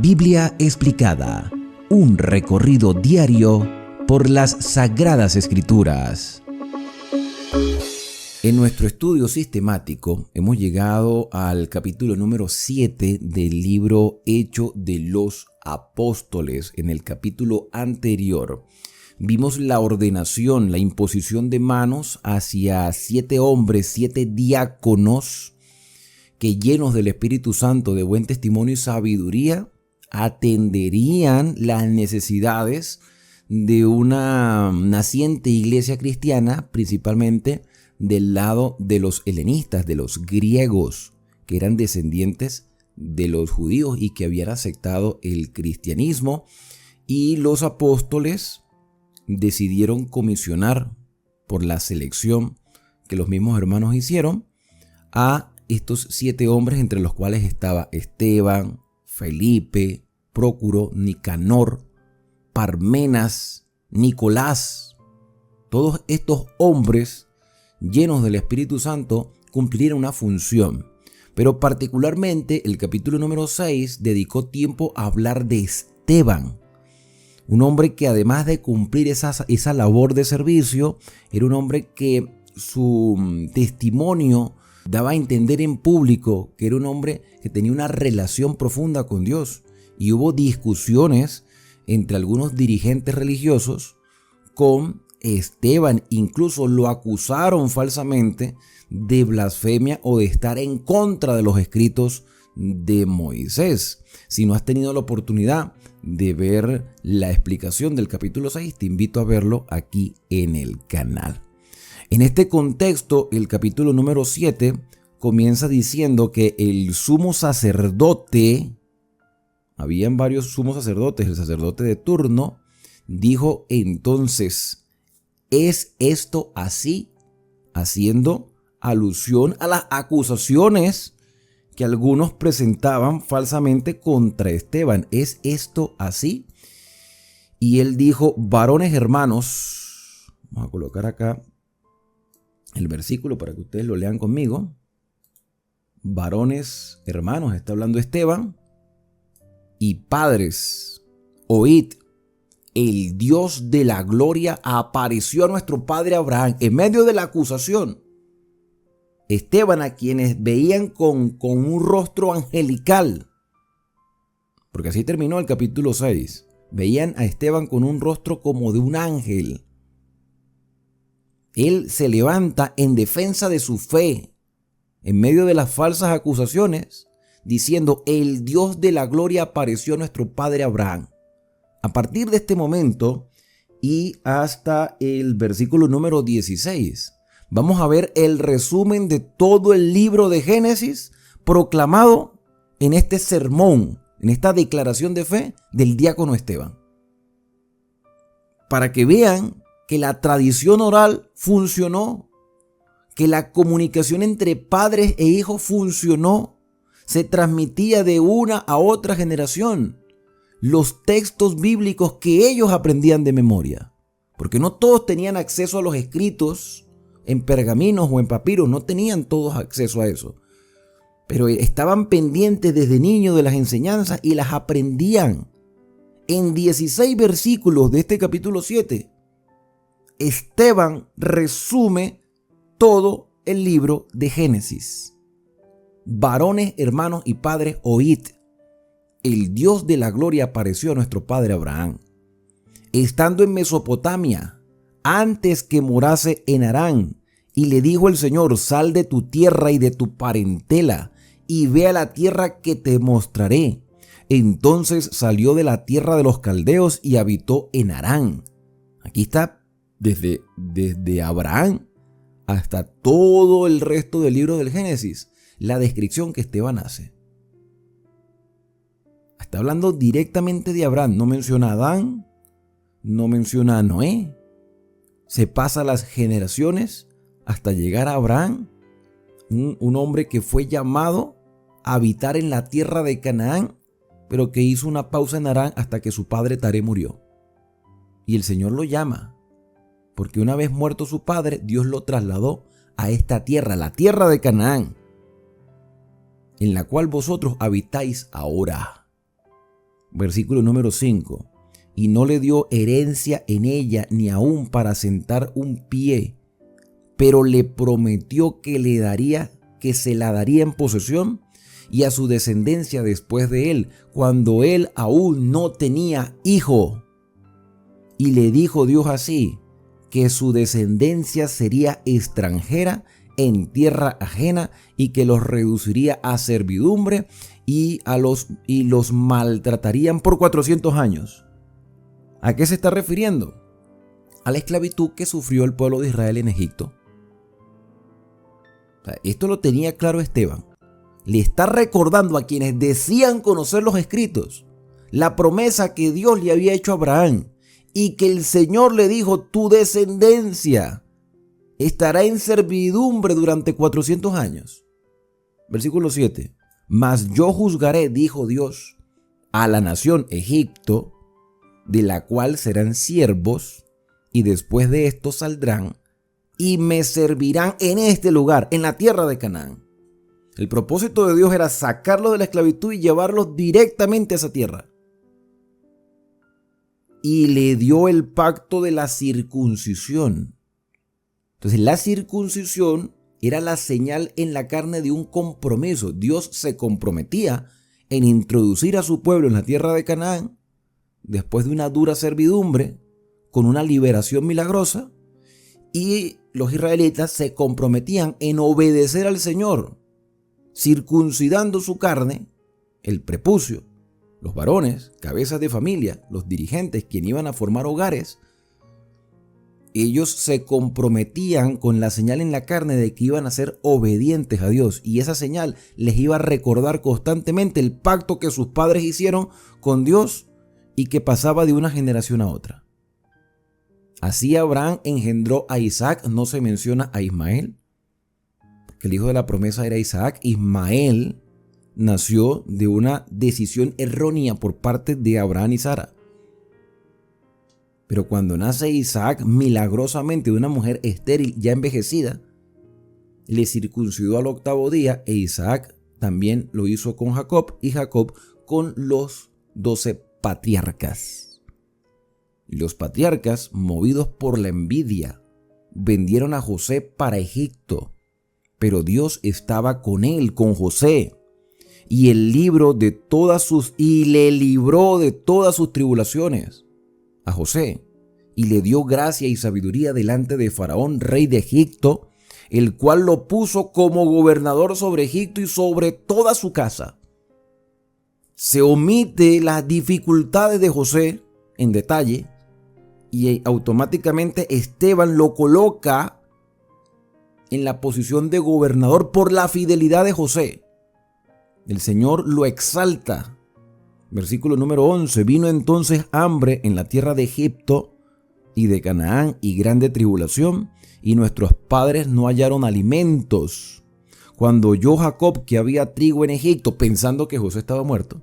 Biblia explicada, un recorrido diario por las Sagradas Escrituras. En nuestro estudio sistemático hemos llegado al capítulo número 7 del libro Hechos de los Apóstoles. En el capítulo anterior vimos la ordenación, la imposición de manos hacia 7 hombres, 7 diáconos que, llenos del Espíritu Santo, de buen testimonio y sabiduría, atenderían las necesidades de una naciente iglesia cristiana, principalmente del lado de los helenistas, de los griegos, que eran descendientes de los judíos y que habían aceptado el cristianismo. Y los apóstoles decidieron comisionar, por la selección que los mismos hermanos hicieron, a estos 7 hombres, entre los cuales estaba Esteban, Felipe, Prócoro, Nicanor, Parmenas, Nicolás. Todos estos hombres llenos del Espíritu Santo cumplieron una función, pero particularmente el capítulo número 6 dedicó tiempo a hablar de Esteban, un hombre que, además de cumplir esa labor de servicio, era un hombre que su testimonio daba a entender en público que era un hombre que tenía una relación profunda con Dios. Y hubo discusiones entre algunos dirigentes religiosos con Esteban. Incluso lo acusaron falsamente de blasfemia o de estar en contra de los escritos de Moisés. Si no has tenido la oportunidad de ver la explicación del capítulo 6, te invito a verlo aquí en el canal. En este contexto, el capítulo número 7 comienza diciendo que el sumo sacerdote, habían varios sumos sacerdotes, el sacerdote de turno, dijo entonces: ¿es esto así? Haciendo alusión a las acusaciones que algunos presentaban falsamente contra Esteban. ¿Es esto así? Y él dijo: varones hermanos, vamos a colocar acá el versículo para que ustedes lo lean conmigo. Varones hermanos, está hablando Esteban, y padres, oíd, el Dios de la gloria apareció a nuestro padre Abraham en medio de la acusación. Esteban, a quienes veían con un rostro angelical, porque así terminó el capítulo 6, veían a Esteban con un rostro como de un ángel. Él se levanta en defensa de su fe en medio de las falsas acusaciones, diciendo: el Dios de la gloria apareció a nuestro padre Abraham. A partir de este momento y hasta el versículo número 16, vamos a ver el resumen de todo el libro de Génesis proclamado en este sermón, en esta declaración de fe del diácono Esteban, para que vean que la tradición oral funcionó, que la comunicación entre padres e hijos funcionó, se transmitía de una a otra generación los textos bíblicos que ellos aprendían de memoria, porque no todos tenían acceso a los escritos en pergaminos o en papiros, no tenían todos acceso a eso, pero estaban pendientes desde niños de las enseñanzas y las aprendían. En 16 versículos de este capítulo 7, Esteban resume todo el libro de Génesis. Varones, hermanos y padres, oíd, el Dios de la gloria apareció a nuestro padre Abraham, estando en Mesopotamia, antes que morase en Harán, y le dijo el Señor: sal de tu tierra y de tu parentela, y ve a la tierra que te mostraré. Entonces salió de la tierra de los caldeos y habitó en Harán. Aquí está desde Abraham hasta todo el resto del libro del Génesis, la descripción que Esteban hace. Está hablando directamente de Abraham, no menciona a Adán, no menciona a Noé. Se pasa las generaciones hasta llegar a Abraham, un hombre que fue llamado a habitar en la tierra de Canaán, pero que hizo una pausa en Harán hasta que su padre Taré murió. Y el Señor lo llama, porque una vez muerto su padre, Dios lo trasladó a esta tierra, la tierra de Canaán, en la cual vosotros habitáis ahora. Versículo número 5. Y no le dio herencia en ella ni aún para sentar un pie, pero le prometió que se la daría en posesión y a su descendencia después de él, cuando él aún no tenía hijo. Y le dijo Dios así, que su descendencia sería extranjera en tierra ajena y que los reduciría a servidumbre y los maltratarían por 400 años. ¿A qué se está refiriendo? A la esclavitud que sufrió el pueblo de Israel en Egipto. Esto lo tenía claro Esteban. Le está recordando a quienes decían conocer los escritos la promesa que Dios le había hecho a Abraham y que el Señor le dijo: tu descendencia estará en servidumbre durante 400 años. Versículo 7. Mas yo juzgaré, dijo Dios, a la nación Egipto, de la cual serán siervos, y después de esto saldrán y me servirán en este lugar, en la tierra de Canaán. El propósito de Dios era sacarlos de la esclavitud y llevarlos directamente a esa tierra. Y le dio el pacto de la circuncisión. Entonces, la circuncisión era la señal en la carne de un compromiso. Dios se comprometía en introducir a su pueblo en la tierra de Canaán después de una dura servidumbre, con una liberación milagrosa, y los israelitas se comprometían en obedecer al Señor, circuncidando su carne, el prepucio, los varones, cabezas de familia, los dirigentes, quienes iban a formar hogares. Ellos se comprometían con la señal en la carne de que iban a ser obedientes a Dios, y esa señal les iba a recordar constantemente el pacto que sus padres hicieron con Dios y que pasaba de una generación a otra. Así Abraham engendró a Isaac, no se menciona a Ismael, porque el hijo de la promesa era Isaac. Ismael nació de una decisión errónea por parte de Abraham y Sara. Pero cuando nace Isaac, milagrosamente de una mujer estéril ya envejecida, le circuncidó al 8º día, e Isaac también lo hizo con Jacob, y Jacob con los 12 patriarcas. Los patriarcas, movidos por la envidia, vendieron a José para Egipto, pero Dios estaba con él, con José, y le libró de todas sus tribulaciones a José, y le dio gracia y sabiduría delante de Faraón, rey de Egipto, el cual lo puso como gobernador sobre Egipto y sobre toda su casa. Se omite las dificultades de José en detalle, y automáticamente Esteban lo coloca en la posición de gobernador por la fidelidad de José. El Señor lo exalta. Versículo número 11. Vino entonces hambre en la tierra de Egipto y de Canaán, y grande tribulación, y nuestros padres no hallaron alimentos. Cuando oyó Jacob que había trigo en Egipto, pensando que José estaba muerto,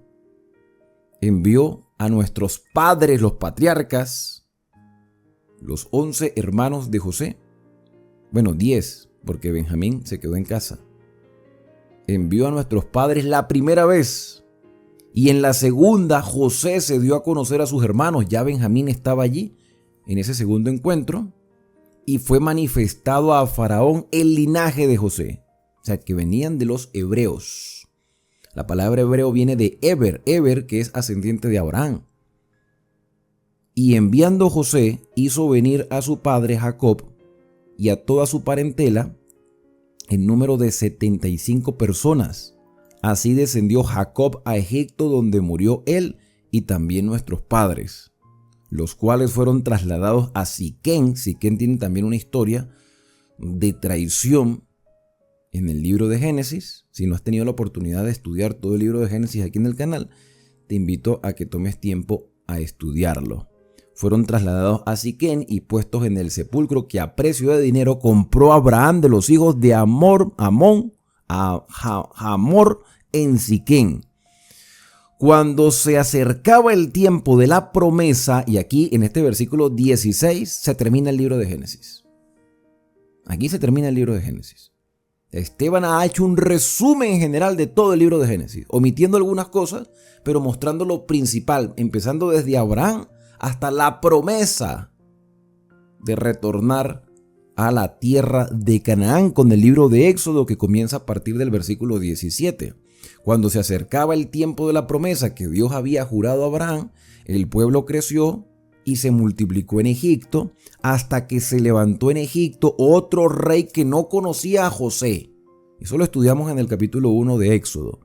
envió a nuestros padres, los patriarcas, los 11 hermanos de José, 10, porque Benjamín se quedó en casa. Envió a nuestros padres la primera vez, y en la segunda José se dio a conocer a sus hermanos. Ya Benjamín estaba allí en ese segundo encuentro, y fue manifestado a Faraón el linaje de José, o sea, que venían de los hebreos. La palabra hebreo viene de Eber, que es ascendiente de Abraham. Y enviando José, hizo venir a su padre Jacob y a toda su parentela, en número de 75 personas. Así descendió Jacob a Egipto, donde murió él y también nuestros padres, los cuales fueron trasladados a Siquén. Siquén tiene también una historia de traición en el libro de Génesis. Si no has tenido la oportunidad de estudiar todo el libro de Génesis aquí en el canal, te invito a que tomes tiempo a estudiarlo. Fueron trasladados a Siquén y puestos en el sepulcro que a precio de dinero compró Abraham de los hijos de Hamor en Siquén. Cuando se acercaba el tiempo de la promesa, y aquí en este versículo 16 se termina el libro de Génesis. Aquí se termina el libro de Génesis. Esteban ha hecho un resumen general de todo el libro de Génesis, omitiendo algunas cosas, pero mostrando lo principal, empezando desde Abraham hasta la promesa de retornar a la tierra de Canaán con el libro de Éxodo, que comienza a partir del versículo 17. Cuando se acercaba el tiempo de la promesa que Dios había jurado a Abraham, el pueblo creció y se multiplicó en Egipto hasta que se levantó en Egipto otro rey que no conocía a José. Eso lo estudiamos en el capítulo 1 de Éxodo.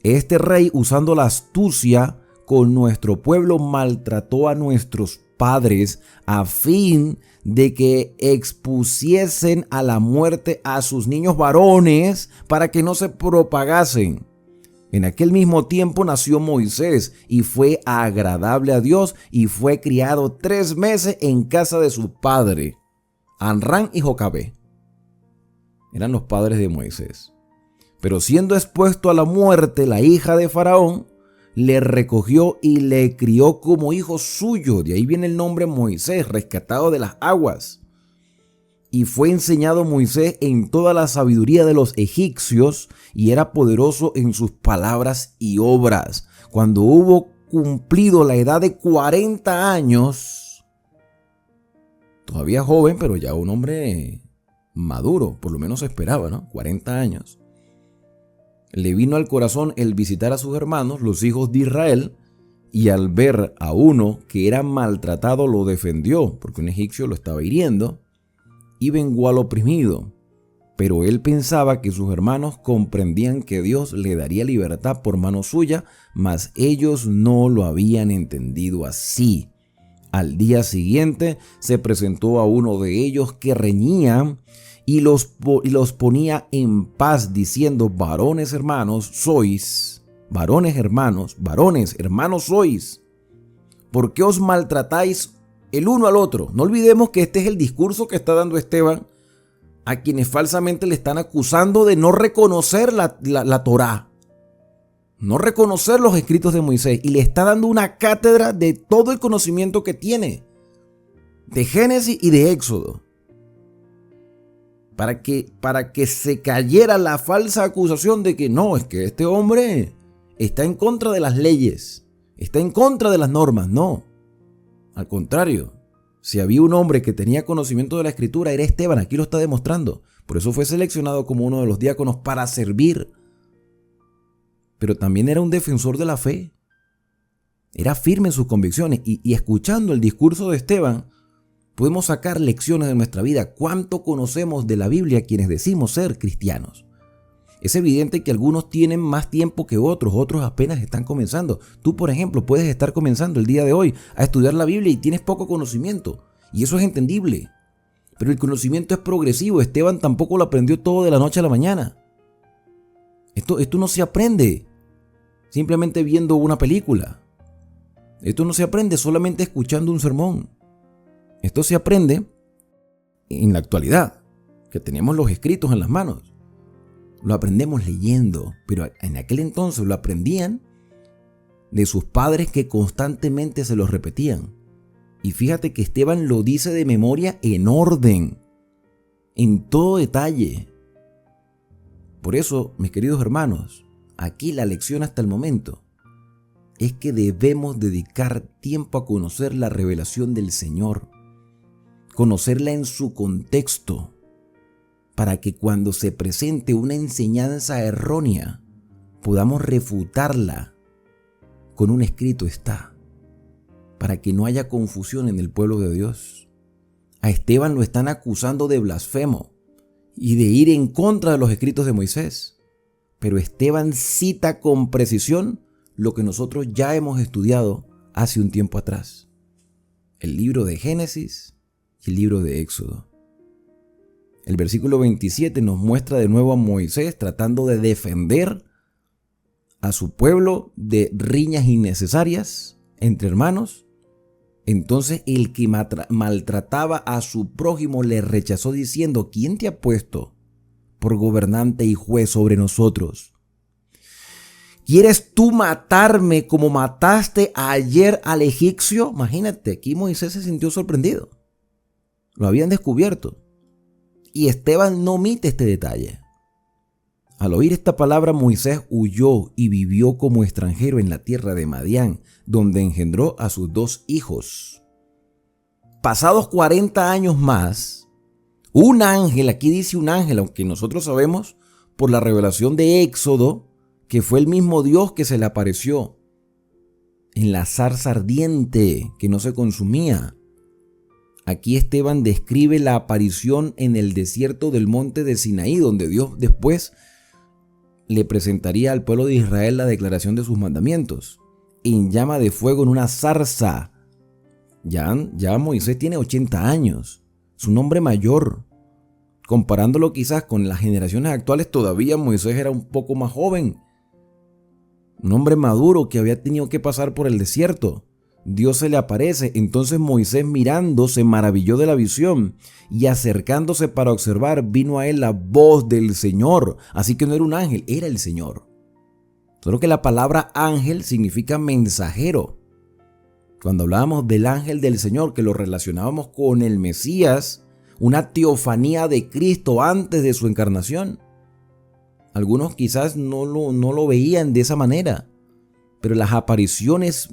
Este rey, usando la astucia con nuestro pueblo, maltrató a nuestros padres a fin de que expusiesen a la muerte a sus niños varones para que no se propagasen. En aquel mismo tiempo nació Moisés y fue agradable a Dios y fue criado 3 meses en casa de su padre. Amram y Jocabé eran los padres de Moisés. Pero siendo expuesto a la muerte, la hija de Faraón le recogió y le crió como hijo suyo. De ahí viene el nombre Moisés, rescatado de las aguas. Y fue enseñado Moisés en toda la sabiduría de los egipcios y era poderoso en sus palabras y obras. Cuando hubo cumplido la edad de 40 años, todavía joven, pero ya un hombre maduro, por lo menos se esperaba, ¿no? 40 años. Le vino al corazón el visitar a sus hermanos, los hijos de Israel, y al ver a uno que era maltratado lo defendió, porque un egipcio lo estaba hiriendo, y vengó al oprimido. Pero él pensaba que sus hermanos comprendían que Dios le daría libertad por mano suya, mas ellos no lo habían entendido así. Al día siguiente se presentó a uno de ellos que reñía y los ponía en paz, diciendo: varones hermanos sois, varones hermanos sois. ¿Por qué os maltratáis el uno al otro? No olvidemos que este es el discurso que está dando Esteban a quienes falsamente le están acusando de no reconocer la Torá, no reconocer los escritos de Moisés, y le está dando una cátedra de todo el conocimiento que tiene de Génesis y de Éxodo, para que se cayera la falsa acusación de que no, es que este hombre está en contra de las leyes, está en contra de las normas. No, al contrario, si había un hombre que tenía conocimiento de la escritura, era Esteban. Aquí lo está demostrando. Por eso fue seleccionado como uno de los diáconos para servir. Pero también era un defensor de la fe. Era firme en sus convicciones. Y escuchando el discurso de Esteban, podemos sacar lecciones de nuestra vida. ¿Cuánto conocemos de la Biblia quienes decimos ser cristianos? Es evidente que algunos tienen más tiempo que otros apenas están comenzando. Tú, por ejemplo, puedes estar comenzando el día de hoy a estudiar la Biblia y tienes poco conocimiento. Y eso es entendible. Pero el conocimiento es progresivo. Esteban tampoco lo aprendió todo de la noche a la mañana. Esto no se aprende simplemente viendo una película. Esto no se aprende solamente escuchando un sermón. Esto se aprende en la actualidad, que tenemos los escritos en las manos. Lo aprendemos leyendo, pero en aquel entonces lo aprendían de sus padres que constantemente se los repetían. Y fíjate que Esteban lo dice de memoria en orden, en todo detalle. Por eso, mis queridos hermanos, aquí la lección hasta el momento es que debemos dedicar tiempo a conocer la revelación del Señor, conocerla en su contexto, para que cuando se presente una enseñanza errónea, podamos refutarla con un escrito está, para que no haya confusión en el pueblo de Dios. A Esteban lo están acusando de blasfemo y de ir en contra de los escritos de Moisés, pero Esteban cita con precisión lo que nosotros ya hemos estudiado hace un tiempo atrás: el libro de Génesis y el libro de Éxodo. El versículo 27 nos muestra de nuevo a Moisés tratando de defender a su pueblo de riñas innecesarias entre hermanos. Entonces el que maltrataba a su prójimo le rechazó diciendo: ¿quién te ha puesto por gobernante y juez sobre nosotros? ¿Quieres tú matarme como mataste ayer al egipcio? Imagínate, aquí Moisés se sintió sorprendido. Lo habían descubierto. Y Esteban no omite este detalle. Al oír esta palabra, Moisés huyó y vivió como extranjero en la tierra de Madián, donde engendró a sus 2 hijos. Pasados 40 años más, un ángel, aquí dice un ángel, aunque nosotros sabemos por la revelación de Éxodo, que fue el mismo Dios que se le apareció en la zarza ardiente que no se consumía. Aquí Esteban describe la aparición en el desierto del monte de Sinaí, donde Dios después le presentaría al pueblo de Israel la declaración de sus mandamientos, en llama de fuego en una zarza. Ya Moisés tiene 80 años, es un hombre mayor. Comparándolo quizás con las generaciones actuales, todavía Moisés era un poco más joven. Un hombre maduro que había tenido que pasar por el desierto. Dios se le aparece, entonces Moisés mirando se maravilló de la visión y acercándose para observar vino a él la voz del Señor. Así que no era un ángel, era el Señor. Solo que la palabra ángel significa mensajero. Cuando hablábamos del ángel del Señor, que lo relacionábamos con el Mesías, una teofanía de Cristo antes de su encarnación. Algunos quizás no lo veían de esa manera, pero las apariciones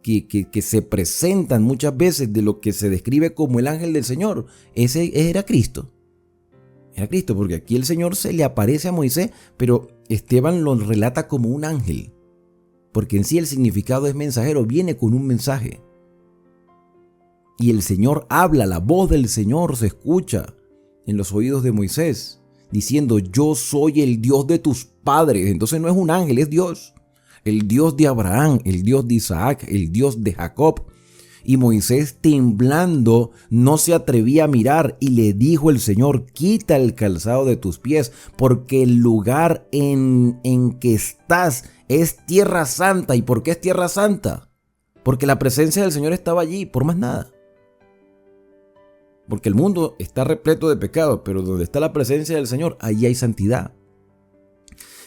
que se presentan muchas veces de lo que se describe como el ángel del Señor, ese era Cristo. Era Cristo, porque aquí el Señor se le aparece a Moisés, pero Esteban lo relata como un ángel, porque en sí el significado es mensajero, viene con un mensaje. Y el Señor habla, la voz del Señor se escucha en los oídos de Moisés, diciendo: yo soy el Dios de tus padres. Entonces no es un ángel, es Dios. El Dios de Abraham, el Dios de Isaac, el Dios de Jacob. Y Moisés, temblando, no se atrevía a mirar, y le dijo el Señor: quita el calzado de tus pies, porque el lugar en que estás es tierra santa. ¿Y por qué es tierra santa? Porque la presencia del Señor estaba allí, por más nada. Porque el mundo está repleto de pecado, pero donde está la presencia del Señor, allí hay santidad.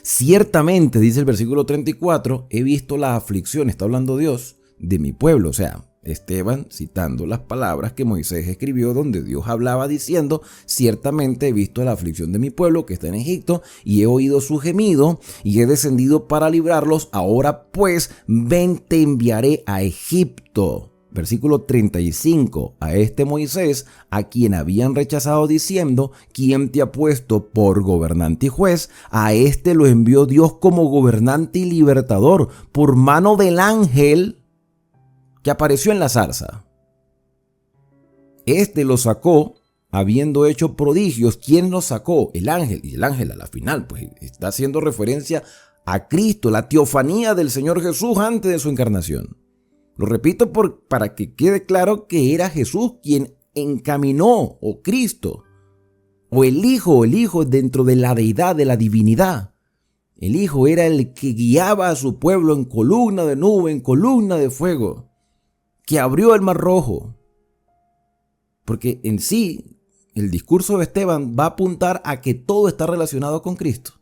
Ciertamente, dice el versículo 34, he visto la aflicción, está hablando Dios, de mi pueblo. O sea, Esteban citando las palabras que Moisés escribió, donde Dios hablaba diciendo: ciertamente he visto la aflicción de mi pueblo que está en Egipto, y he oído su gemido, y he descendido para librarlos. Ahora pues, ven, te enviaré a Egipto. Versículo 35, a este Moisés, a quien habían rechazado diciendo: ¿quién te ha puesto por gobernante y juez? A este lo envió Dios como gobernante y libertador por mano del ángel que apareció en la zarza. Este lo sacó habiendo hecho prodigios. ¿Quién lo sacó? El ángel. Y el ángel a la final pues está haciendo referencia a Cristo, la teofanía del Señor Jesús antes de su encarnación. Lo repito para que quede claro que era Jesús quien encaminó, o Cristo, o el Hijo dentro de la deidad, de la divinidad. El Hijo era el que guiaba a su pueblo en columna de nube, en columna de fuego, que abrió el Mar Rojo. Porque en sí, el discurso de Esteban va a apuntar a que todo está relacionado con Cristo.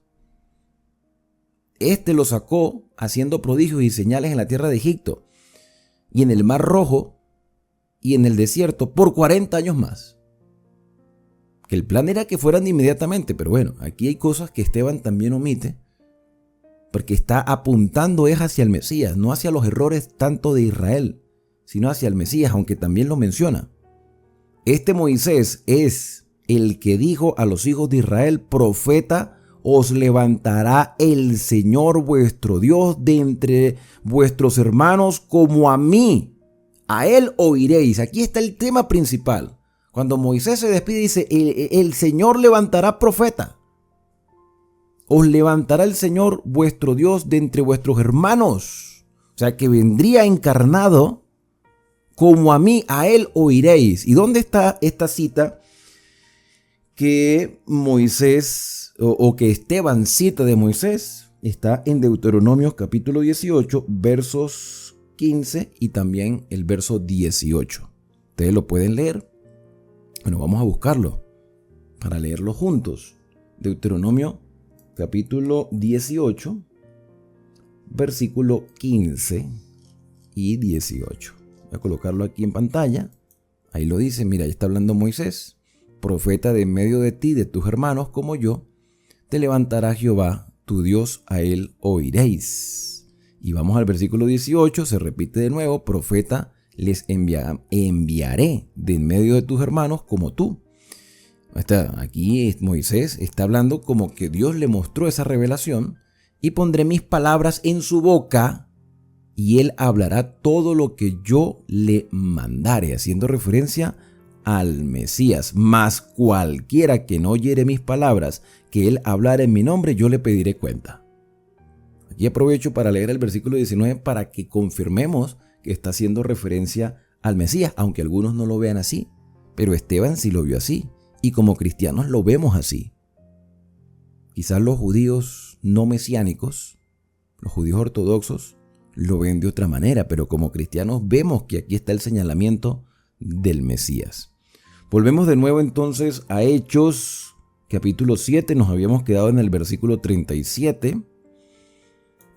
Este lo sacó haciendo prodigios y señales en la tierra de Egipto, y en el Mar Rojo, y en el desierto, por 40 años más. Que el plan era que fueran inmediatamente, pero bueno, aquí hay cosas que Esteban también omite, porque está apuntando hacia el Mesías, no hacia los errores tanto de Israel, sino hacia el Mesías, aunque también lo menciona. Este Moisés es el que dijo a los hijos de Israel: profeta os levantará el Señor vuestro Dios de entre vuestros hermanos como a mí. A él oiréis. Aquí está el tema principal. Cuando Moisés se despide, dice: el Señor levantará profeta. Os levantará el Señor vuestro Dios de entre vuestros hermanos. O sea, que vendría encarnado como a mí, a él oiréis. ¿Y dónde está esta cita que Moisés o que Esteban cita de Moisés? Está en Deuteronomio capítulo 18, versos 15 y también el verso 18. Ustedes lo pueden leer. Bueno, vamos a buscarlo para leerlo juntos. Deuteronomio capítulo 18, versículo 15 y 18. Voy a colocarlo aquí en pantalla. Ahí lo dice, mira, ahí está hablando Moisés: profeta de en medio de ti, de tus hermanos como yo, te levantará Jehová, tu Dios, a él oiréis. Y vamos al versículo 18, se repite de nuevo, profeta les enviaré de en medio de tus hermanos como tú. Aquí Moisés está hablando como que Dios le mostró esa revelación, y pondré mis palabras en su boca y él hablará todo lo que yo le mandare, haciendo referencia al Mesías. Mas cualquiera que no oyere mis palabras, que él hablara en mi nombre, yo le pediré cuenta. Aquí aprovecho para leer el versículo 19 para que confirmemos que está haciendo referencia al Mesías, aunque algunos no lo vean así, pero Esteban sí lo vio así, y como cristianos lo vemos así. Quizás los judíos no mesiánicos, los judíos ortodoxos, lo ven de otra manera, pero como cristianos vemos que aquí está el señalamiento del Mesías. Volvemos de nuevo entonces a Hechos, capítulo 7, nos habíamos quedado en el versículo 37.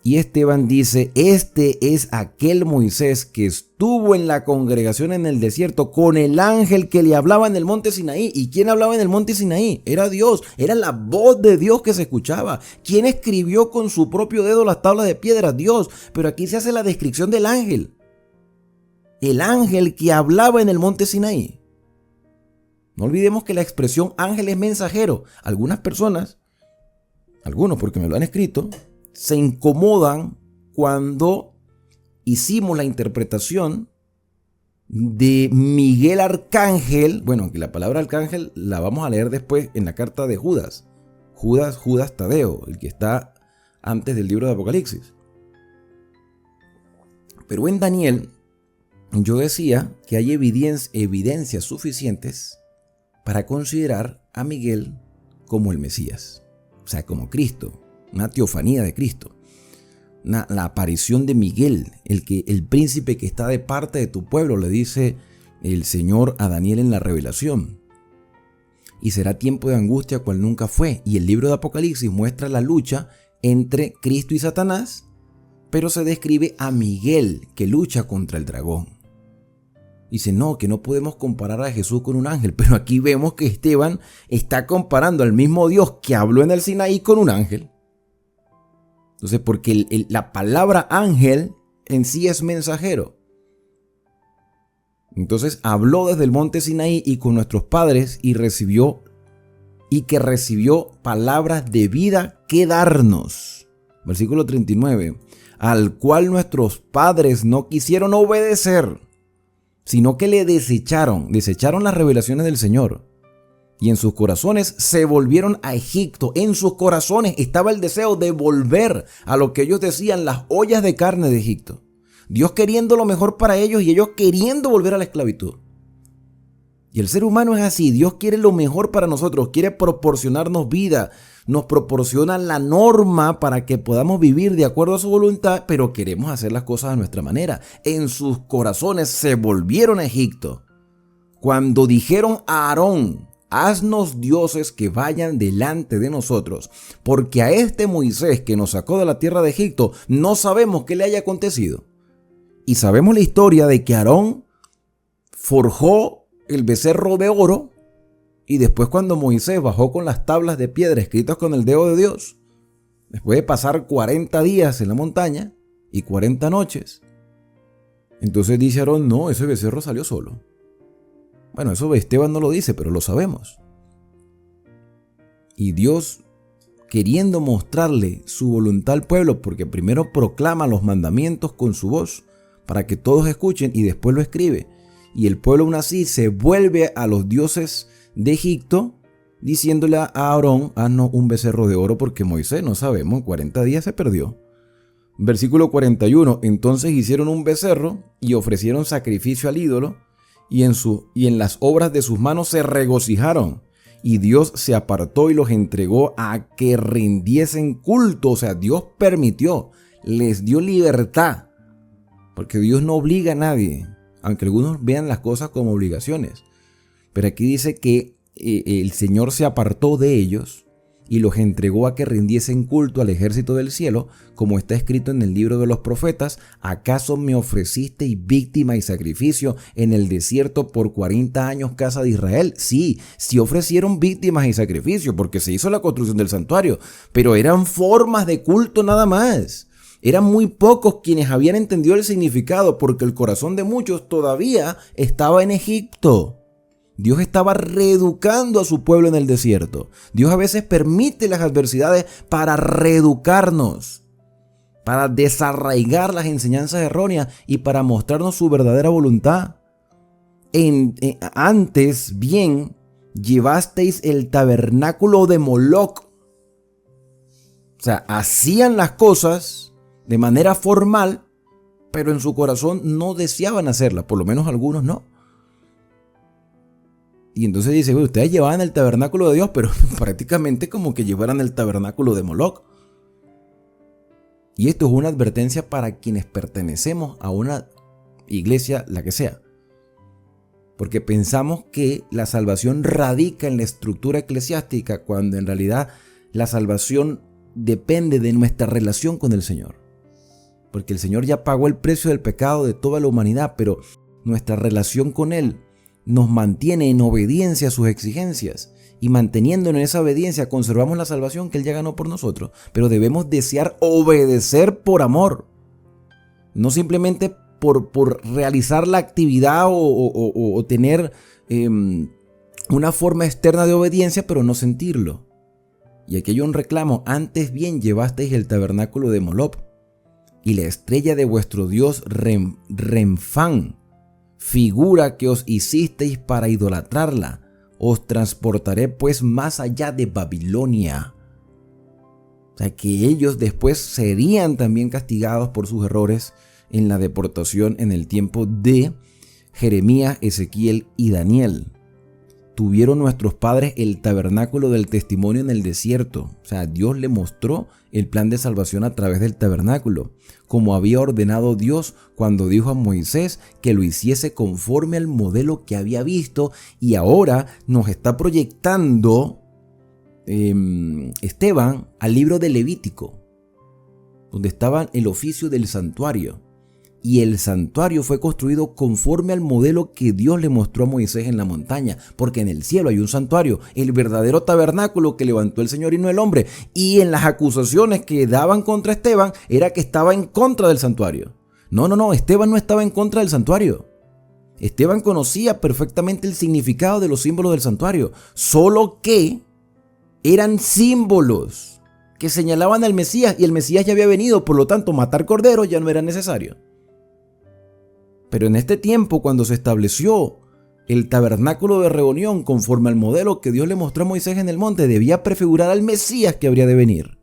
Y Esteban dice, este es aquel Moisés que estuvo en la congregación en el desierto con el ángel que le hablaba en el monte Sinaí. ¿Y quién hablaba en el monte Sinaí? Era Dios, era la voz de Dios que se escuchaba. ¿Quién escribió con su propio dedo las tablas de piedra? Dios. Pero aquí se hace la descripción del ángel. El ángel que hablaba en el monte Sinaí. No olvidemos que la expresión ángel es mensajero. Algunas personas, algunos porque me lo han escrito, se incomodan cuando hicimos la interpretación de Miguel Arcángel. Bueno, que la palabra arcángel la vamos a leer después en la carta de Judas. Judas Tadeo, el que está antes del libro de Apocalipsis. Pero en Daniel yo decía que hay evidencias suficientes para considerar a Miguel como el Mesías, o sea, como Cristo. Una teofanía de Cristo, la aparición de Miguel, el príncipe que está de parte de tu pueblo, le dice el Señor a Daniel en la revelación. Y será tiempo de angustia cual nunca fue. Y el libro de Apocalipsis muestra la lucha entre Cristo y Satanás, pero se describe a Miguel que lucha contra el dragón. Dice, no, que no podemos comparar a Jesús con un ángel, pero aquí vemos que Esteban está comparando al mismo Dios que habló en el Sinaí con un ángel. Entonces, porque la palabra ángel en sí es mensajero. Entonces habló desde el monte Sinaí y con nuestros padres y recibió palabras de vida que darnos. Versículo 39. Al cual nuestros padres no quisieron obedecer, sino que le desecharon las revelaciones del Señor. Y en sus corazones se volvieron a Egipto. En sus corazones estaba el deseo de volver a lo que ellos decían las ollas de carne de Egipto. Dios queriendo lo mejor para ellos y ellos queriendo volver a la esclavitud. Y el ser humano es así. Dios quiere lo mejor para nosotros. Quiere proporcionarnos vida. Nos proporciona la norma para que podamos vivir de acuerdo a su voluntad, pero queremos hacer las cosas a nuestra manera. En sus corazones se volvieron a Egipto. Cuando dijeron a Aarón, haznos dioses que vayan delante de nosotros, porque a este Moisés que nos sacó de la tierra de Egipto no sabemos qué le haya acontecido. Y sabemos la historia de que Aarón forjó el becerro de oro y después cuando Moisés bajó con las tablas de piedra escritas con el dedo de Dios, después de pasar 40 días en la montaña y 40 noches, entonces dice Aarón, no, ese becerro salió solo. Bueno, eso Esteban no lo dice, pero lo sabemos. Y Dios, queriendo mostrarle su voluntad al pueblo, porque primero proclama los mandamientos con su voz, para que todos escuchen, y después lo escribe. Y el pueblo aún así se vuelve a los dioses de Egipto, diciéndole a Aarón, haznos un becerro de oro, porque Moisés, no sabemos, 40 días se perdió. Versículo 41, entonces hicieron un becerro y ofrecieron sacrificio al ídolo, y en las obras de sus manos se regocijaron. Y Dios se apartó y los entregó a que rindiesen culto. O sea, Dios permitió, les dio libertad. Porque Dios no obliga a nadie, aunque algunos vean las cosas como obligaciones. Pero aquí dice que el Señor se apartó de ellos y los entregó a que rindiesen culto al ejército del cielo, como está escrito en el libro de los profetas: ¿acaso me ofrecisteis víctima y sacrificio en el desierto por 40 años, casa de Israel? Sí, sí ofrecieron víctimas y sacrificio, porque se hizo la construcción del santuario, pero eran formas de culto nada más. Eran muy pocos quienes habían entendido el significado, porque el corazón de muchos todavía estaba en Egipto. Dios estaba reeducando a su pueblo en el desierto. Dios a veces permite las adversidades para reeducarnos, para desarraigar las enseñanzas erróneas y para mostrarnos su verdadera voluntad. Antes bien llevasteis el tabernáculo de Moloc. O sea, hacían las cosas de manera formal, pero en su corazón no deseaban hacerlas, por lo menos algunos no. Y entonces dice: ustedes llevaban el tabernáculo de Dios, pero prácticamente como que llevaran el tabernáculo de Moloc. Y esto es una advertencia para quienes pertenecemos a una iglesia, la que sea. Porque pensamos que la salvación radica en la estructura eclesiástica, cuando en realidad la salvación depende de nuestra relación con el Señor. Porque el Señor ya pagó el precio del pecado de toda la humanidad, pero nuestra relación con Él nos mantiene en obediencia a sus exigencias, y manteniéndonos en esa obediencia conservamos la salvación que Él ya ganó por nosotros. Pero debemos desear obedecer por amor, no simplemente por realizar la actividad o tener una forma externa de obediencia, pero no sentirlo. Y aquí hay un reclamo: antes bien llevasteis el tabernáculo de Moloc y la estrella de vuestro dios Renfán, figura que os hicisteis para idolatrarla. Os transportaré pues más allá de Babilonia. O sea, que ellos después serían también castigados por sus errores en la deportación en el tiempo de Jeremías, Ezequiel y Daniel. Tuvieron nuestros padres el tabernáculo del testimonio en el desierto. O sea, Dios le mostró el plan de salvación a través del tabernáculo, como había ordenado Dios cuando dijo a Moisés que lo hiciese conforme al modelo que había visto. Y ahora nos está proyectando Esteban al libro de Levítico, donde estaba el oficio del santuario. Y el santuario fue construido conforme al modelo que Dios le mostró a Moisés en la montaña, porque en el cielo hay un santuario, el verdadero tabernáculo que levantó el Señor y no el hombre. Y en las acusaciones que daban contra Esteban era que estaba en contra del santuario. No, Esteban no estaba en contra del santuario. Esteban conocía perfectamente el significado de los símbolos del santuario, solo que eran símbolos que señalaban al Mesías, y el Mesías ya había venido, por lo tanto matar corderos ya no era necesario. Pero en este tiempo, cuando se estableció el tabernáculo de reunión conforme al modelo que Dios le mostró a Moisés en el monte, debía prefigurar al Mesías que habría de venir,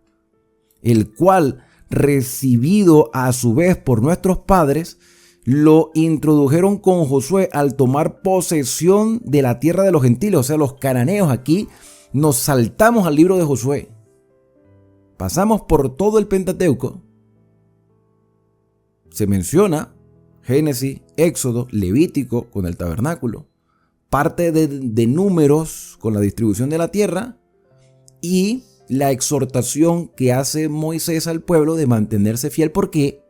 el cual, recibido a su vez por nuestros padres, lo introdujeron con Josué al tomar posesión de la tierra de los gentiles, o sea, los cananeos. Aquí nos saltamos al libro de Josué, pasamos por todo el Pentateuco, se menciona Génesis, Éxodo, Levítico con el tabernáculo, parte de Números con la distribución de la tierra, y la exhortación que hace Moisés al pueblo de mantenerse fiel porque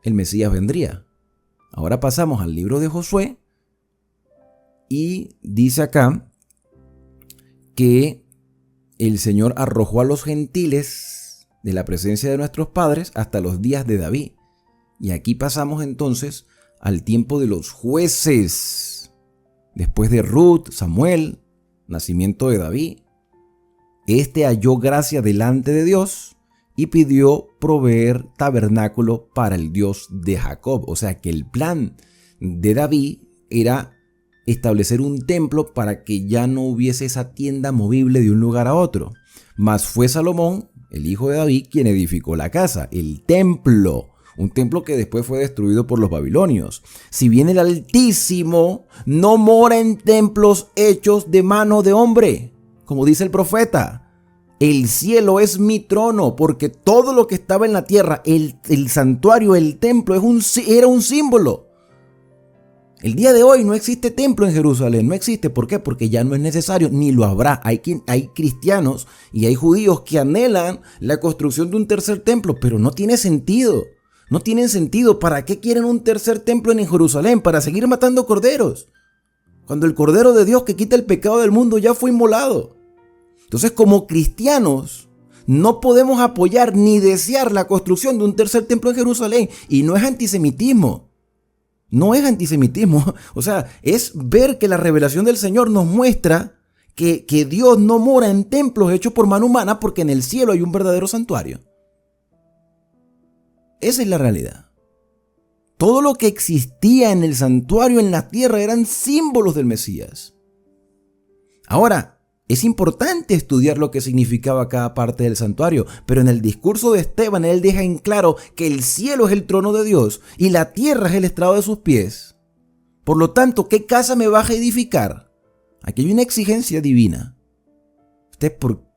el Mesías vendría. Ahora pasamos al libro de Josué y dice acá que el Señor arrojó a los gentiles de la presencia de nuestros padres hasta los días de David. Y aquí pasamos entonces al tiempo de los jueces, después de Ruth, Samuel, nacimiento de David. Este halló gracia delante de Dios y pidió proveer tabernáculo para el Dios de Jacob. O sea que el plan de David era establecer un templo para que ya no hubiese esa tienda movible de un lugar a otro. Mas fue Salomón, el hijo de David, quien edificó la casa, el templo. Un templo que después fue destruido por los babilonios. Si bien el Altísimo no mora en templos hechos de mano de hombre, como dice el profeta: el cielo es mi trono, porque todo lo que estaba en la tierra, el santuario, el templo, era un símbolo. El día de hoy no existe templo en Jerusalén, no existe. ¿Por qué? Porque ya no es necesario, ni lo habrá. Hay cristianos y hay judíos que anhelan la construcción de un tercer templo, pero no tiene sentido. No tiene sentido. ¿Para qué quieren un tercer templo en Jerusalén? Para seguir matando corderos, cuando el Cordero de Dios que quita el pecado del mundo ya fue inmolado. Entonces, como cristianos, no podemos apoyar ni desear la construcción de un tercer templo en Jerusalén. Y no es antisemitismo. No es antisemitismo, o sea, es ver que la revelación del Señor nos muestra que Dios no mora en templos hechos por mano humana, porque en el cielo hay un verdadero santuario. Esa es la realidad. Todo lo que existía en el santuario en la tierra eran símbolos del Mesías. Ahora, es importante estudiar lo que significaba cada parte del santuario, pero en el discurso de Esteban él deja en claro que el cielo es el trono de Dios y la tierra es el estrado de sus pies. Por lo tanto, ¿qué casa me vas a edificar? Aquí hay una exigencia divina. ¿Ustedes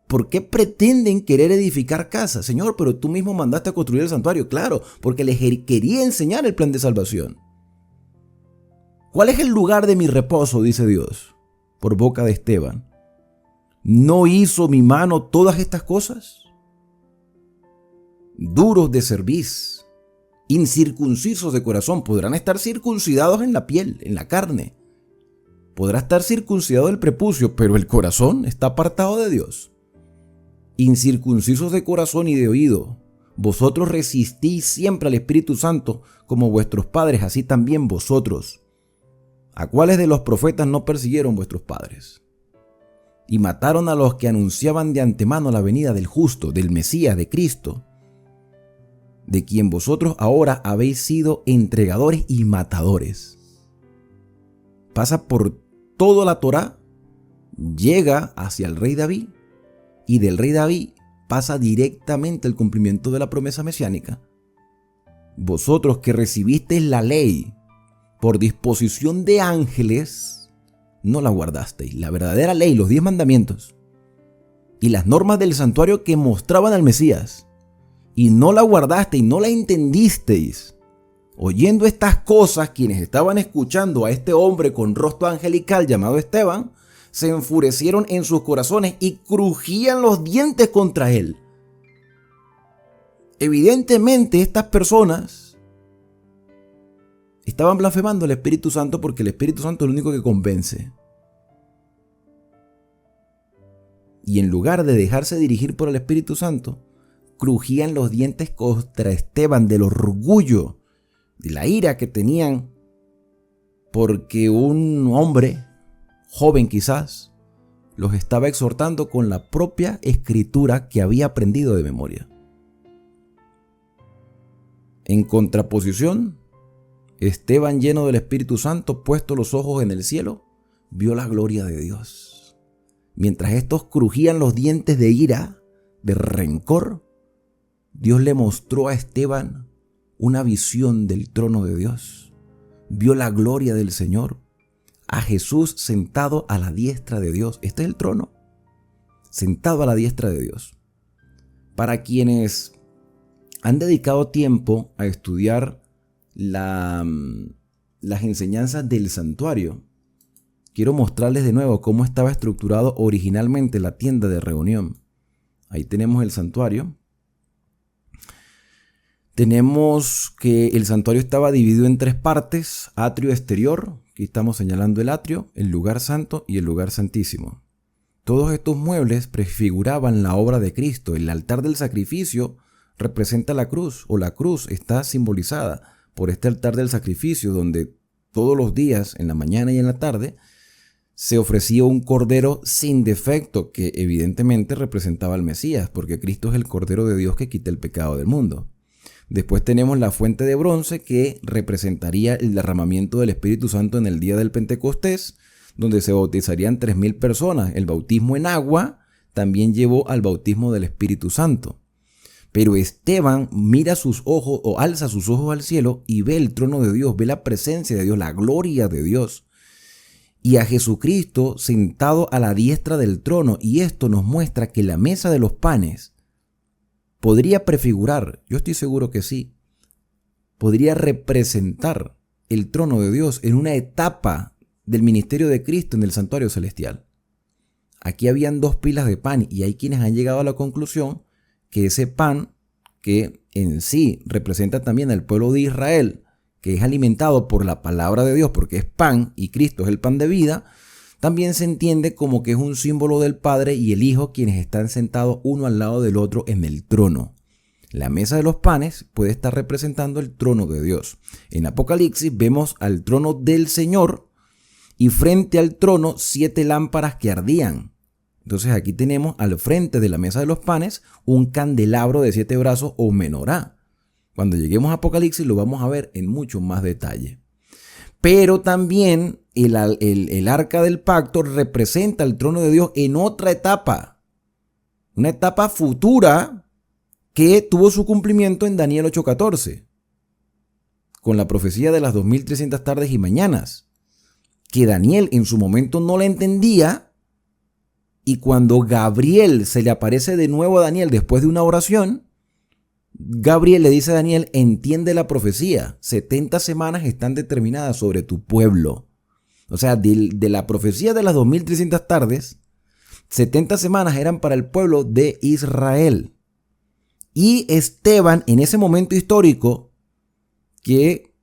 por qué pretenden querer edificar casas? Señor, pero tú mismo mandaste a construir el santuario. Claro, porque les quería enseñar el plan de salvación. ¿Cuál es el lugar de mi reposo? Dice Dios, por boca de Esteban. ¿No hizo mi mano todas estas cosas? Duros de cerviz, incircuncisos de corazón, podrán estar circuncidados en la piel, en la carne. Podrá estar circuncidado el prepucio, pero el corazón está apartado de Dios. Incircuncisos de corazón y de oído, vosotros resistís siempre al Espíritu Santo, como vuestros padres, así también vosotros. ¿A cuáles de los profetas no persiguieron vuestros padres? Y mataron a los que anunciaban de antemano la venida del justo, del Mesías, de Cristo, de quien vosotros ahora habéis sido entregadores y matadores. Pasa por toda la Torá, llega hacia el rey David, y del rey David pasa directamente el cumplimiento de la promesa mesiánica. Vosotros que recibisteis la ley por disposición de ángeles, no la guardasteis, la verdadera ley, los 10 mandamientos y las normas del santuario que mostraban al Mesías, y no la guardasteis, no la entendisteis. Oyendo estas cosas, quienes estaban escuchando a este hombre con rostro angelical llamado Esteban, se enfurecieron en sus corazones y crujían los dientes contra él. Evidentemente estas personas estaban blasfemando al Espíritu Santo, porque el Espíritu Santo es el único que convence. Y en lugar de dejarse dirigir por el Espíritu Santo, crujían los dientes contra Esteban del orgullo, de la ira que tenían, porque un hombre, joven quizás, los estaba exhortando con la propia escritura que había aprendido de memoria. En contraposición, Esteban, lleno del Espíritu Santo, puesto los ojos en el cielo, vio la gloria de Dios. Mientras estos crujían los dientes de ira, de rencor, Dios le mostró a Esteban una visión del trono de Dios. Vio la gloria del Señor, a Jesús sentado a la diestra de Dios. Este es el trono, sentado a la diestra de Dios. Para quienes han dedicado tiempo a estudiar las enseñanzas del santuario, quiero mostrarles de nuevo cómo estaba estructurado originalmente la tienda de reunión. Ahí tenemos el santuario. Tenemos que el santuario estaba dividido en 3 partes: atrio exterior, aquí estamos señalando el atrio, el lugar santo y el lugar santísimo. Todos estos muebles prefiguraban la obra de Cristo. El altar del sacrificio representa la cruz, o la cruz está simbolizada por este altar del sacrificio, donde todos los días, en la mañana y en la tarde, se ofrecía un cordero sin defecto, que evidentemente representaba al Mesías, porque Cristo es el Cordero de Dios que quita el pecado del mundo. Después tenemos la fuente de bronce, que representaría el derramamiento del Espíritu Santo en el día del Pentecostés, donde se bautizarían 3,000 personas. El bautismo en agua también llevó al bautismo del Espíritu Santo. Pero Esteban mira sus ojos, o alza sus ojos al cielo, y ve el trono de Dios, ve la presencia de Dios, la gloria de Dios, y a Jesucristo sentado a la diestra del trono. Y esto nos muestra que la mesa de los panes podría prefigurar, yo estoy seguro que sí, podría representar el trono de Dios en una etapa del ministerio de Cristo en el santuario celestial. Aquí habían 2 pilas de pan y hay quienes han llegado a la conclusión que ese pan, que en sí representa también al pueblo de Israel, que es alimentado por la palabra de Dios porque es pan y Cristo es el pan de vida, también se entiende como que es un símbolo del Padre y el Hijo quienes están sentados uno al lado del otro en el trono. La mesa de los panes puede estar representando el trono de Dios. En Apocalipsis vemos al trono del Señor y frente al trono 7 lámparas que ardían. Entonces aquí tenemos al frente de la mesa de los panes un candelabro de 7 brazos o menorá. Cuando lleguemos a Apocalipsis lo vamos a ver en mucho más detalle. Pero también el arca del pacto representa el trono de Dios en otra etapa. Una etapa futura que tuvo su cumplimiento en Daniel 8:14. Con la profecía de las 2300 tardes y mañanas. Que Daniel en su momento no la entendía. Y cuando Gabriel se le aparece de nuevo a Daniel después de una oración, Gabriel le dice a Daniel, entiende la profecía, 70 semanas están determinadas sobre tu pueblo. O sea, de la profecía de las 2300 tardes, 70 semanas eran para el pueblo de Israel. Y Esteban, en ese momento histórico, que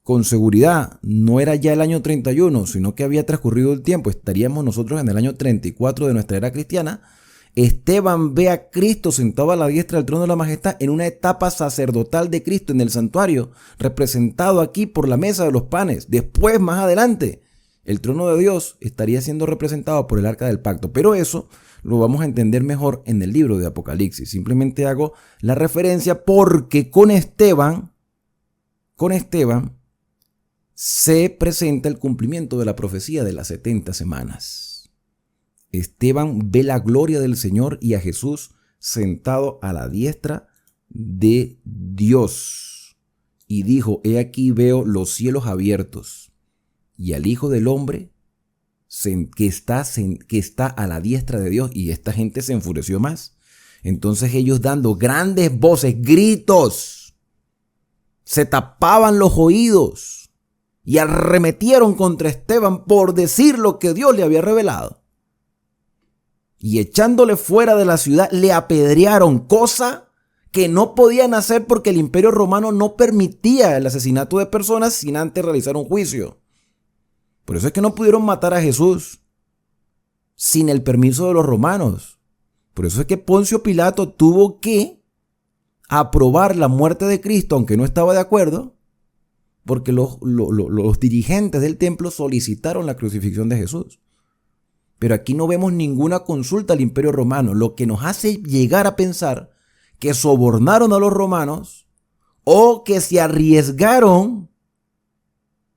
con seguridad no era ya el año 31, sino que había transcurrido el tiempo, estaríamos nosotros en el año 34 de nuestra era cristiana, Esteban ve a Cristo sentado a la diestra del trono de la majestad en una etapa sacerdotal de Cristo en el santuario, representado aquí por la mesa de los panes. Después, más adelante, el trono de Dios estaría siendo representado por el arca del pacto. Pero eso lo vamos a entender mejor en el libro de Apocalipsis. Simplemente hago la referencia porque con Esteban se presenta el cumplimiento de la profecía de las 70 semanas. Esteban ve la gloria del Señor y a Jesús sentado a la diestra de Dios. Y dijo, he aquí veo los cielos abiertos y al Hijo del Hombre que está a la diestra de Dios. Y esta gente se enfureció más. Entonces ellos dando grandes voces, gritos, se tapaban los oídos y arremetieron contra Esteban por decir lo que Dios le había revelado. Y echándole fuera de la ciudad, le apedrearon, cosa que no podían hacer porque el Imperio Romano no permitía el asesinato de personas sin antes realizar un juicio. Por eso es que no pudieron matar a Jesús sin el permiso de los romanos. Por eso es que Poncio Pilato tuvo que aprobar la muerte de Cristo, aunque no estaba de acuerdo, porque los dirigentes del templo solicitaron la crucifixión de Jesús. Pero aquí no vemos ninguna consulta al Imperio Romano, lo que nos hace llegar a pensar que sobornaron a los romanos o que se arriesgaron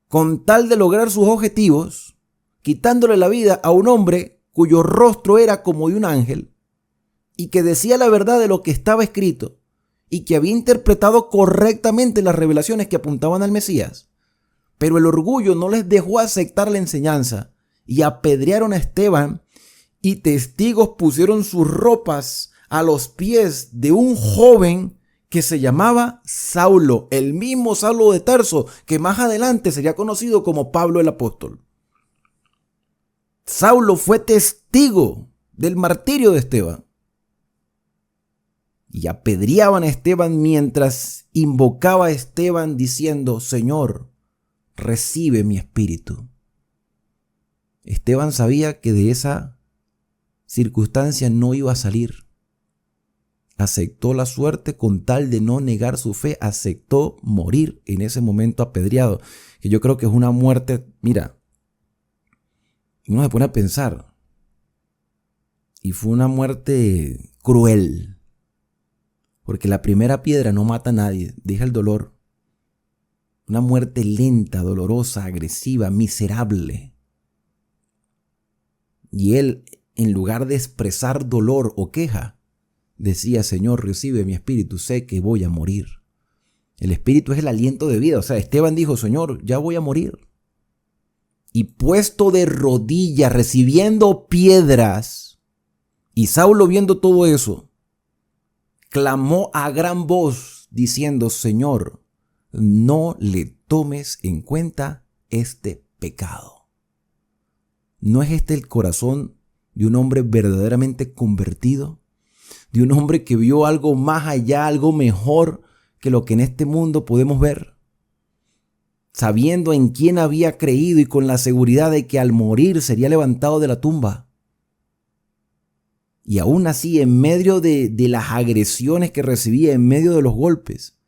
con tal de lograr sus objetivos, quitándole la vida a un hombre cuyo rostro era como de un ángel y que decía la verdad de lo que estaba escrito y que había interpretado correctamente las revelaciones que apuntaban al Mesías. Pero el orgullo no les dejó aceptar la enseñanza y apedrearon a Esteban, y testigos pusieron sus ropas a los pies de un joven que se llamaba Saulo, el mismo Saulo de Tarso, que más adelante sería conocido como Pablo el apóstol. Saulo fue testigo del martirio de Esteban. Y apedreaban a Esteban mientras invocaba a Esteban diciendo, Señor, recibe mi espíritu. Esteban sabía que de esa circunstancia no iba a salir. Aceptó la suerte con tal de no negar su fe, aceptó morir en ese momento apedreado, que yo creo que es una muerte, mira, uno se pone a pensar, y fue una muerte cruel, porque la primera piedra no mata a nadie, deja el dolor, una muerte lenta, dolorosa, agresiva, miserable. Y él, en lugar de expresar dolor o queja, decía, Señor, recibe mi espíritu, sé que voy a morir. El espíritu es el aliento de vida. O sea, Esteban dijo, Señor, ya voy a morir. Y puesto de rodillas, recibiendo piedras, y Saulo viendo todo eso, clamó a gran voz, diciendo, Señor, no le tomes en cuenta este pecado. ¿No es este el corazón de un hombre verdaderamente convertido? De un hombre que vio algo más allá, algo mejor que lo que en este mundo podemos ver. Sabiendo en quién había creído y con la seguridad de que al morir sería levantado de la tumba. Y aún así, en medio de las agresiones que recibía, en medio de los golpes,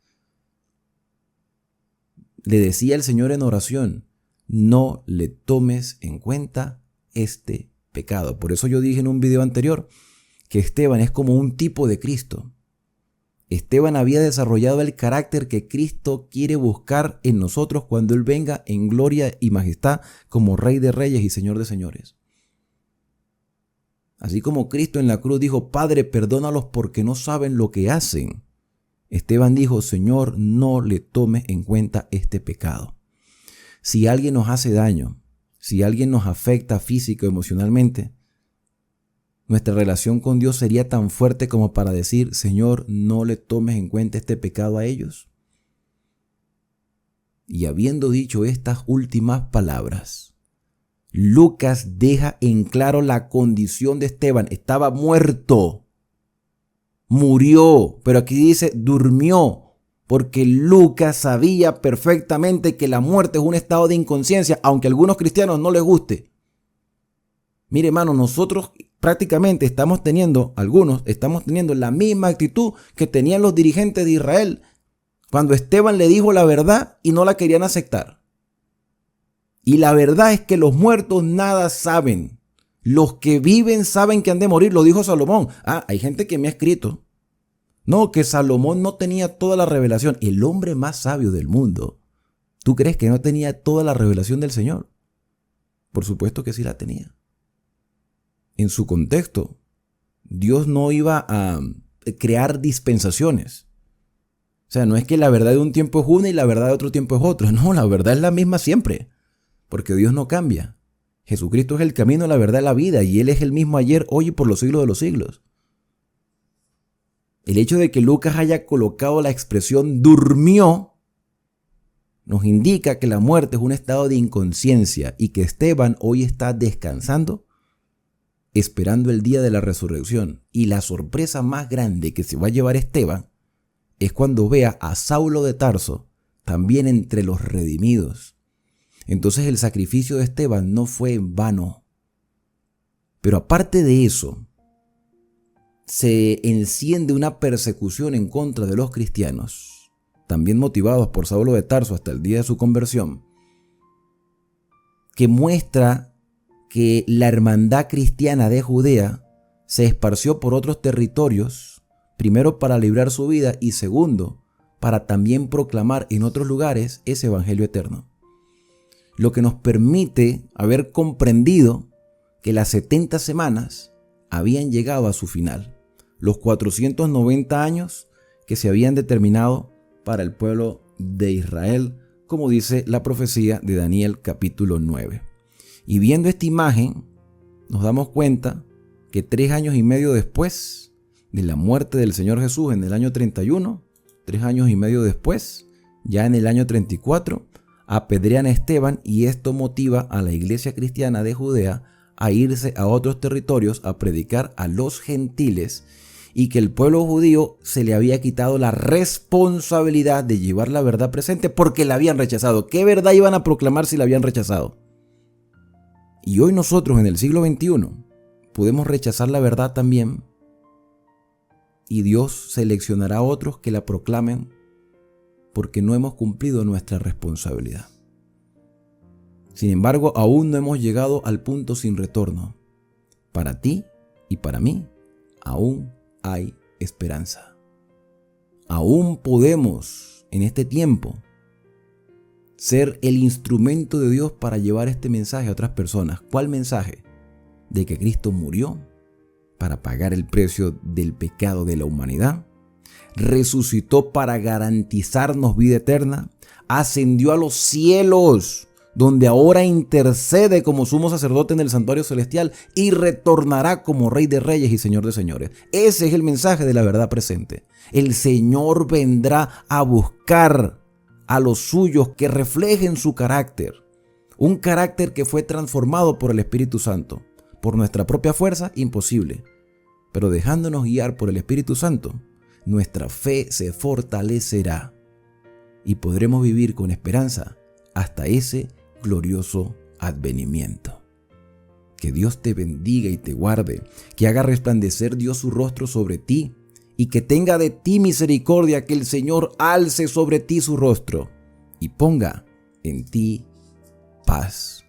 le decía el Señor en oración: no le tomes en cuenta este pecado. Por eso yo dije en un video anterior que Esteban es como un tipo de Cristo. Esteban había desarrollado el carácter que Cristo quiere buscar en nosotros cuando Él venga en gloria y majestad como Rey de Reyes y Señor de Señores. Así como Cristo en la cruz dijo: Padre, perdónalos porque no saben lo que hacen. Esteban dijo: Señor, no le tomes en cuenta este pecado. Si alguien nos hace daño, si alguien nos afecta físico o emocionalmente, nuestra relación con Dios sería tan fuerte como para decir: Señor, no le tomes en cuenta este pecado a ellos. Y habiendo dicho estas últimas palabras, Lucas deja en claro la condición de Esteban. Estaba muerto, murió, pero aquí dice durmió, porque Lucas sabía perfectamente que la muerte es un estado de inconsciencia, aunque a algunos cristianos no les guste. Mire, hermano, nosotros prácticamente estamos teniendo la misma actitud que tenían los dirigentes de Israel cuando Esteban le dijo la verdad y no la querían aceptar. Y la verdad es que los muertos nada saben. Los que viven saben que han de morir, lo dijo Salomón. Hay gente que me ha escrito: no, que Salomón no tenía toda la revelación. El hombre más sabio del mundo, ¿tú crees que no tenía toda la revelación del Señor? Por supuesto que sí la tenía. En su contexto, Dios no iba a crear dispensaciones. O sea, no es que la verdad de un tiempo es una y la verdad de otro tiempo es otra. No, la verdad es la misma siempre, porque Dios no cambia. Jesucristo es el camino, la verdad y la vida, y Él es el mismo ayer, hoy y por los siglos de los siglos. El hecho de que Lucas haya colocado la expresión durmió nos indica que la muerte es un estado de inconsciencia y que Esteban hoy está descansando, esperando el día de la resurrección. Y la sorpresa más grande que se va a llevar Esteban es cuando vea a Saulo de Tarso también entre los redimidos. Entonces el sacrificio de Esteban no fue en vano. Pero aparte de eso, se enciende una persecución en contra de los cristianos, también motivados por Saulo de Tarso hasta el día de su conversión, que muestra que la hermandad cristiana de Judea se esparció por otros territorios, primero para librar su vida y segundo, para también proclamar en otros lugares ese evangelio eterno. Lo que nos permite haber comprendido que las 70 semanas habían llegado a su final, los 490 años que se habían determinado para el pueblo de Israel, como dice la profecía de Daniel capítulo 9. Y viendo esta imagen, nos damos cuenta que 3 años y medio después de la muerte del Señor Jesús en el año 31, 3 años y medio después, ya en el año 34, apedrean a Esteban, y esto motiva a la iglesia cristiana de Judea a irse a otros territorios a predicar a los gentiles, y que el pueblo judío se le había quitado la responsabilidad de llevar la verdad presente porque la habían rechazado. ¿Qué verdad iban a proclamar si la habían rechazado? Y hoy nosotros en el siglo XXI podemos rechazar la verdad también, y Dios seleccionará a otros que la proclamen porque no hemos cumplido nuestra responsabilidad. Sin embargo, aún no hemos llegado al punto sin retorno. Para ti y para mí, aún hay esperanza. Aún podemos, en este tiempo, ser el instrumento de Dios para llevar este mensaje a otras personas. ¿Cuál mensaje? De que Cristo murió para pagar el precio del pecado de la humanidad, resucitó para garantizarnos vida eterna, ascendió a los cielos, donde ahora intercede como sumo sacerdote en el santuario celestial, y retornará como Rey de Reyes y Señor de Señores. Ese es el mensaje de la verdad presente. El Señor vendrá a buscar a los suyos que reflejen su carácter. Un carácter que fue transformado por el Espíritu Santo. Por nuestra propia fuerza, imposible. Pero dejándonos guiar por el Espíritu Santo, nuestra fe se fortalecerá y podremos vivir con esperanza hasta ese glorioso advenimiento. Que Dios te bendiga y te guarde, que haga resplandecer Dios su rostro sobre ti y que tenga de ti misericordia, que el Señor alce sobre ti su rostro y ponga en ti paz.